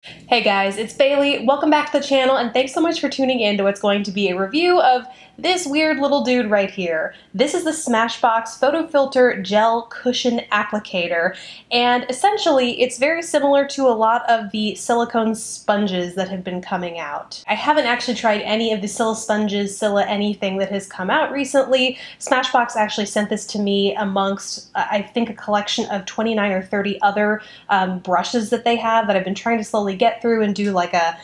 Hey guys, it's Bailey. Welcome back to the channel and thanks so much for tuning in to what's going to be a review of this weird little dude right here. This is the Smashbox Photo Filter Gel Cushion Applicator, and essentially it's very similar to a lot of the silicone sponges that have been coming out. I haven't actually tried any of the silisponges, anything that has come out recently. Smashbox actually sent this to me amongst, I think, a collection of 29 or 30 other brushes that they have that I've been trying to slowly get through and do like a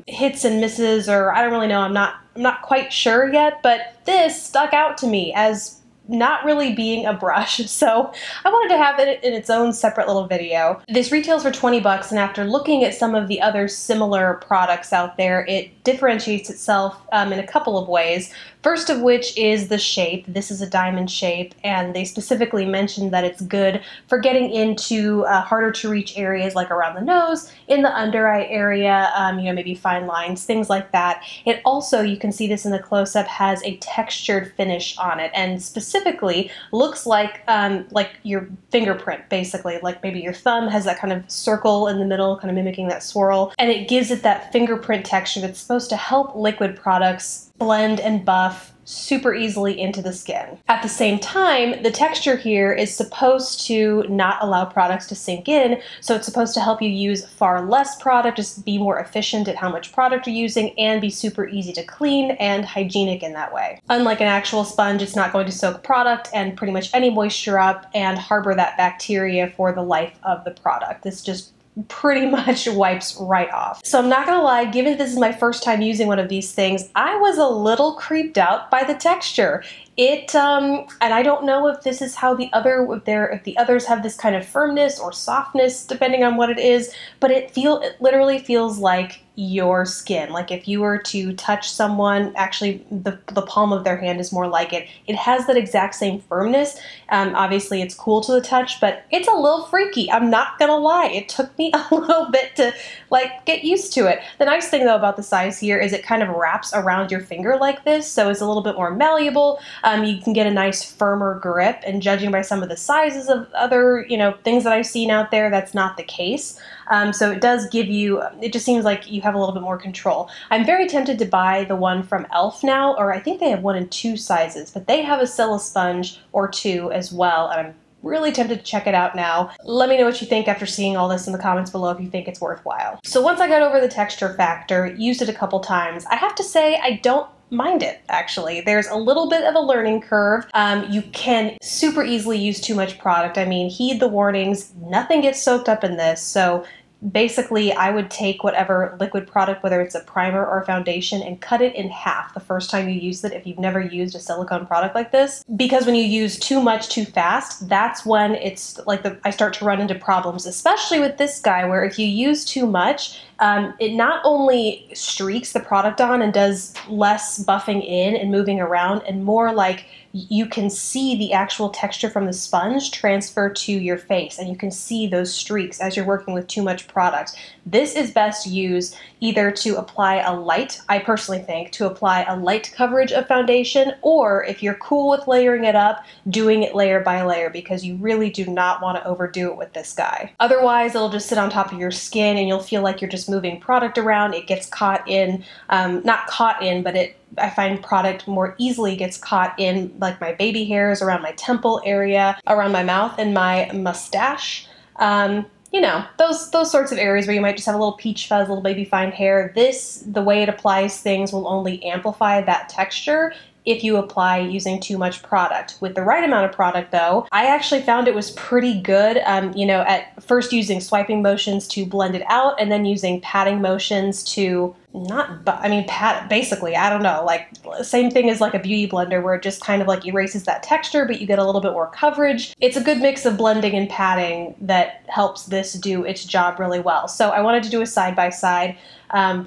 hits and misses, or I don't really know, I'm not quite sure yet, but this stuck out to me as not really being a brush, so I wanted to have it in its own separate little video. This retails for 20 bucks, and after looking at some of the other similar products out there, it differentiates itself in a couple of ways. First of which is the shape. This is a diamond shape, and they specifically mentioned that it's good for getting into harder to reach areas like around the nose, in the under eye area, maybe fine lines, things like that. It also, you can see this in the close-up, has a textured finish on it, and specifically looks like your fingerprint, basically. Like maybe your thumb has that kind of circle in the middle, kind of mimicking that swirl, and it gives it that fingerprint texture that's supposed to help liquid products blend and buff super easily into the skin. At the same time, the texture here is supposed to not allow products to sink in, so it's supposed to help you use far less product, just be more efficient at how much product you're using, and be super easy to clean and hygienic in that way. Unlike an actual sponge, it's not going to soak product and pretty much any moisture up and harbor that bacteria for the life of the product. This just pretty much wipes right off. So I'm not gonna lie, given this is my first time using one of these things, I was a little creeped out by the texture. And I don't know if this is how if the others have this kind of firmness or softness, depending on what it is, but it literally feels like your skin. Like if you were to touch someone, actually the palm of their hand is more like it. It has that exact same firmness. Obviously it's cool to the touch, but it's a little freaky. I'm not gonna lie. It took me a little bit to get used to it. The nice thing though about the size here is it kind of wraps around your finger like this, so it's a little bit more malleable. You can get a nice firmer grip, and judging by some of the sizes of other, things that I've seen out there, that's not the case. So it does give you, it just seems like you have a little bit more control. I'm very tempted to buy the one from e.l.f. now, or I think they have one in 2 sizes, but they have a silisponge or 2 as well, and I'm really tempted to check it out now. Let me know what you think after seeing all this in the comments below if you think it's worthwhile. So once I got over the texture factor, used it a couple times, I have to say I don't mind it, actually. There's a little bit of a learning curve. You can super easily use too much product. I mean, heed the warnings. Nothing gets soaked up in this, so basically, I would take whatever liquid product, whether it's a primer or a foundation, and cut it in half the first time you use it if you've never used a silicone product like this. Because when you use too much too fast, that's when it's like I start to run into problems, especially with this guy, where if you use too much, it not only streaks the product on and does less buffing in and moving around, and more like you can see the actual texture from the sponge transfer to your face, and you can see those streaks as you're working with too much product. This is best used either to apply a light, I personally think, to apply a light coverage of foundation, or if you're cool with layering it up, doing it layer by layer, because you really do not want to overdo it with this guy. Otherwise, it'll just sit on top of your skin and you'll feel like you're just moving product around. It gets caught in, not caught in, but I find product more easily gets caught in like my baby hairs, around my temple area, around my mouth and my mustache. Those sorts of areas where you might just have a little peach fuzz, a little baby fine hair. The way it applies things will only amplify that texture if you apply using too much product. With the right amount of product though, I actually found it was pretty good, at first using swiping motions to blend it out, and then using patting motions to pat, basically, I don't know, like same thing as like a beauty blender where it just kind of like erases that texture, but you get a little bit more coverage. It's a good mix of blending and patting that helps this do its job really well. So I wanted to do a side-by-side.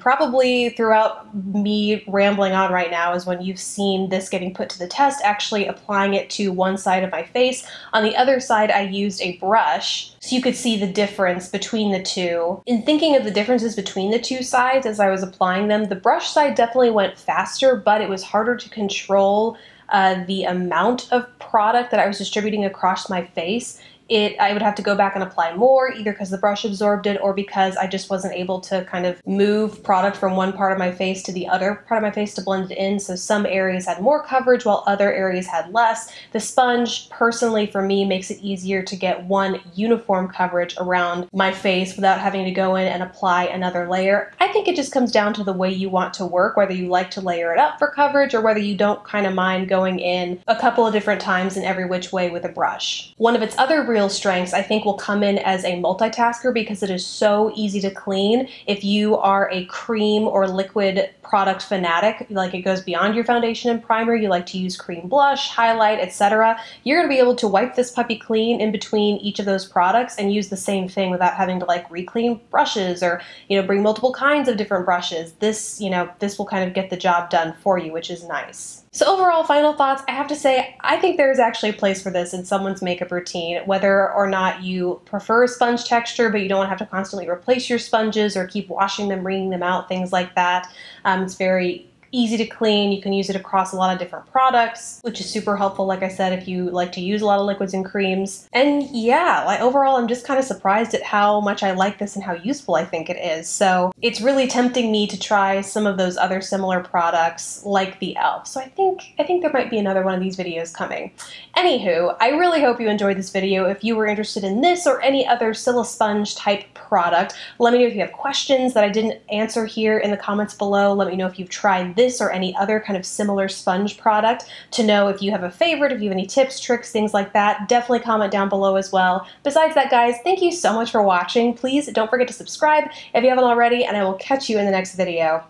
Probably throughout me rambling on right now is when you've seen this getting put to the test, actually applying it to one side of my face. On the other side, I used a brush so you could see the difference between the two. In thinking of the differences between the two sides as I was applying them, the brush side definitely went faster, but it was harder to control the amount of product that I was distributing across my face. I would have to go back and apply more, either because the brush absorbed it or because I just wasn't able to kind of move product from one part of my face to the other part of my face to blend it in. So some areas had more coverage while other areas had less. The sponge, personally for me, makes it easier to get one uniform coverage around my face without having to go in and apply another layer. I think it just comes down to the way you want to work, whether you like to layer it up for coverage or whether you don't kind of mind going in a couple of different times in every which way with a brush. One of its other real strengths, I think, will come in as a multitasker because it is so easy to clean. If you are a cream or liquid product fanatic, like it goes beyond your foundation and primer, you like to use cream blush, highlight, etc., you're going to be able to wipe this puppy clean in between each of those products and use the same thing without having to like re-clean brushes or, bring multiple kinds of different brushes. This will kind of get the job done for you, which is nice. So overall, final thoughts, I have to say, I think there's actually a place for this in someone's makeup routine, whether or not you prefer sponge texture, but you don't have to constantly replace your sponges or keep washing them, wringing them out, things like that. It's very easy to clean. You can use it across a lot of different products, which is super helpful, like I said, if you like to use a lot of liquids and creams. And yeah, overall, I'm just kind of surprised at how much I like this and how useful I think it is. So it's really tempting me to try some of those other similar products like the e.l.f. So I think there might be another one of these videos coming. Anywho, I really hope you enjoyed this video. If you were interested in this or any other silisponge-type product, let me know if you have questions that I didn't answer here in the comments below. Let me know if you've tried this or any other kind of similar sponge product, to know if you have a favorite, if you have any tips, tricks, things like that. Definitely comment down below as well. Besides that, guys, thank you so much for watching. Please don't forget to subscribe if you haven't already, and I will catch you in the next video.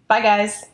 Bye, guys.